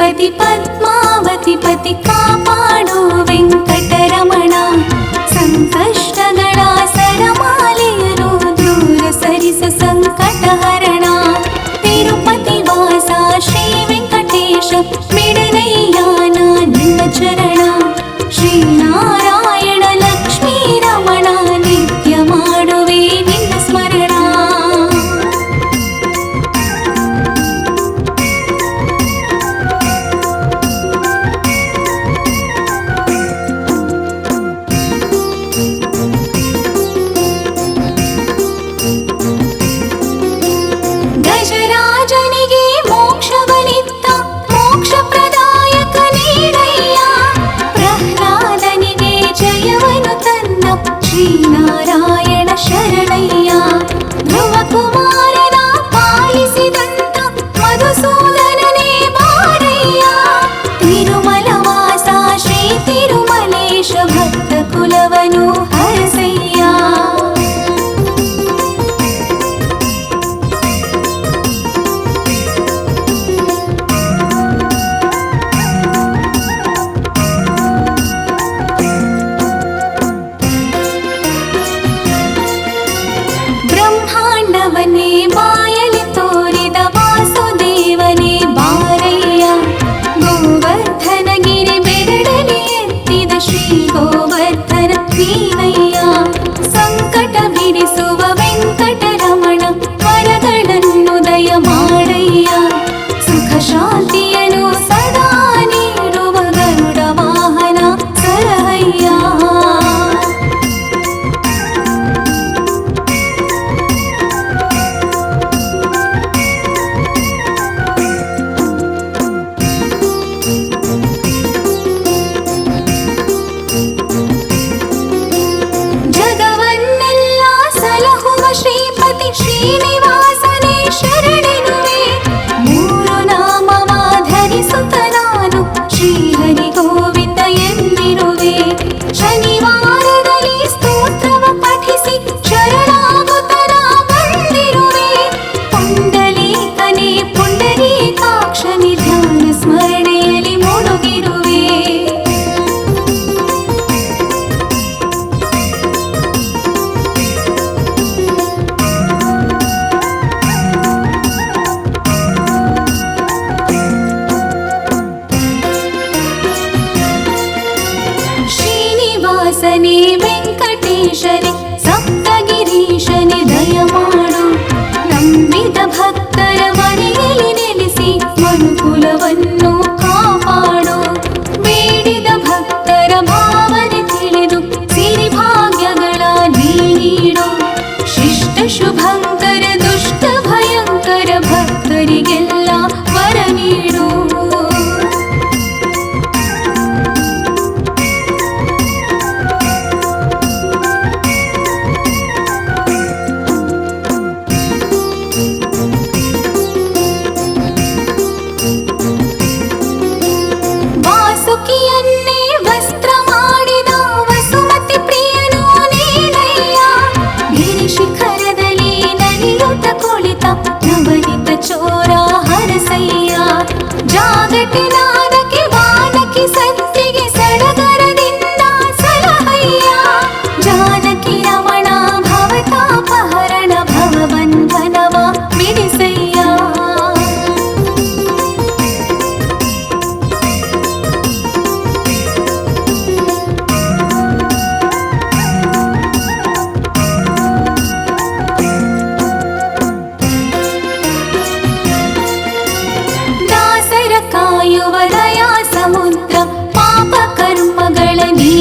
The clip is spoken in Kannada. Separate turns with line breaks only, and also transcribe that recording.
ತಿರುಪತಿ ಪದ್ಮಾವತಿ ಪತಿ ಕಾಪಾಡು ವೆಂಕಟರಮಣ. ಸಂಕಷ್ಟಗಳ ಸರಮಾಲೆಯನು ದೂರ ಸರಿಸ ಸಂಕಟಹರಣ. ತಿರುಪತಿ ವಾಸ ಶ್ರೀ ವೆಂಕಟೇಶ ಬಿಡನಯ್ಯ ನಿನ್ನ ಚರಣ. ಶ್ರೀನಾರಾಯಣ ಲಕ್ಷ್ಮೀ ರಮಣ ನಿತ್ಯ ಮಾಡುವೆ ನಿನ್ನ ಸ್ಮರಣ. ಗಜರಾಜನಿಗೆ ಮೋಕ್ಷವಲಿತ್ತ ಮೋಕ್ಷ ಪ್ರದಾಯಕ ನೀಡಯ್ಯ. ಪ್ರಹ್ಲಾದನಿಗೆ ಜಯವನು ತನ್ನ ಶ್ರೀನಾರಾಯಣ ಶರಣಯ್ಯ. ಧ್ರುವ ಕುಮಾರನ ಪಾಲಿಸಿದಂತ ಮಧುಸೂದನನೇ ಬಾರಯ್ಯ. ತಿರುಮಲ ವಾಸ ಶ್ರೀ ತಿರುಮಲೇಶ ಭಕ್ತ ಕುಲವನು ಹರಸಯ್ಯ. ಬ್ರಹ್ಮಾಂಡವನ್ನೇ ಬಾಯಲಿ ತೋರಿದ ವಾಸುದೇವನೇ ಬಾರಯ್ಯ. ಗೋವರ್ಧನಗಿರಿ ಬೆರಡಲಿ ಎತ್ತಿದ ಶ್ರೀ ಗೋವರ್ಧನ ನೀನಯ್ಯ. ಸಂಕಟ ಬಿಡಿಸುವ ವೆಂಕಟರಮಣ ವರಗಳನ್ನು ದಯ ಮಾಡಯ್ಯ. ಸುಖ ಶಾಂತಿಯನು ಸದಾ ನೀಡುವ ಗರುಡ ವಾಹನ ಸರಹಯ್ಯ. ಜಗವನ್ನೆಲ್ಲ ಸಲಹುವ ಶ್ರೀಪತಿ ಶ್ರೀನಿವಾಸನೇ ಶರಣೆನುವೆ. ಮೂರು ನಾಮವ ಧರಿಸುತ್ತ ನಾನು ಶ್ರೀಹರಿ ಗೋವಿಂದ ಎಂದಿರುವೆ. ಶನಿವಾರದಲ್ಲಿ ಸ್ತೋತ್ರವ ಪಠಿಸಿ ಶರಣಾಗುತ್ತರ ಬಂದಿರುವೆ. ಪುಂಡಲೀಕನೇ ಪುಂಡರೀಕಾಕ್ಷನಿ ಧ್ಯಾನ ಸ್ಮರಣೆಯಲ್ಲಿ ಮುಳುಗಿರುವೆ. ಶ್ರೀನಿವಾಸನೇ ವೆಂಕಟೇಶನೇ ಸಪ್ತಗಿರೀಶನೇ ದಯ ಮಾಡು. ನಂಬಿದ ಭಕ್ತರ ಮನೆಯಲ್ಲಿ ನೆಲೆಸಿ ಮನುಕುಲವನ್ನು ಕಾಪಾಡು. ಬೇಡಿದ ಭಕ್ತರ ಭಾವನೆ ತಿಳಿದು ಸಿರಿಭಾಗ್ಯಗಳ ನೀಡು. ಶಿಷ್ಟ ಶುಭಂಕರ ದುಷ್ಟ ಭಯಂಕರ ಭಕ್ತರಿಗೆಲ್ಲ ವರ ನೀಡು. ವಾಸುಕಿಯನ್ನೇ ವಸ್ತ್ರ ಮಾಡಿದ ವಸುಮತಿ ಪ್ರಿಯನು ನೀನಯ್ಯ. ಗಿರಿಶಿಖರದಲ್ಲಿ ನಲಿಯುತ್ತ ಕುಳಿತ ನವನಿತ ಚೋರ ಹರಸಯ್ಯ. ಜಾಗಟಿನಾದಕ್ಕೆ ವಾನಕಿ ಸತ್ತಿಗೆ ಸಡಗರದಿಂದ ಸಲಹಯ್ಯ. ಜಾನಕಿ ರಮಣ ಭವತಾಪಹರಣ ಭವಬಂಧನವ ಬಿಡಿಸಯ್ಯ. ಕಾಯುವ ದಯಾ ಸಮುದ್ರ ಪಾಪ ಕರ್ಮಗಳ ನೀ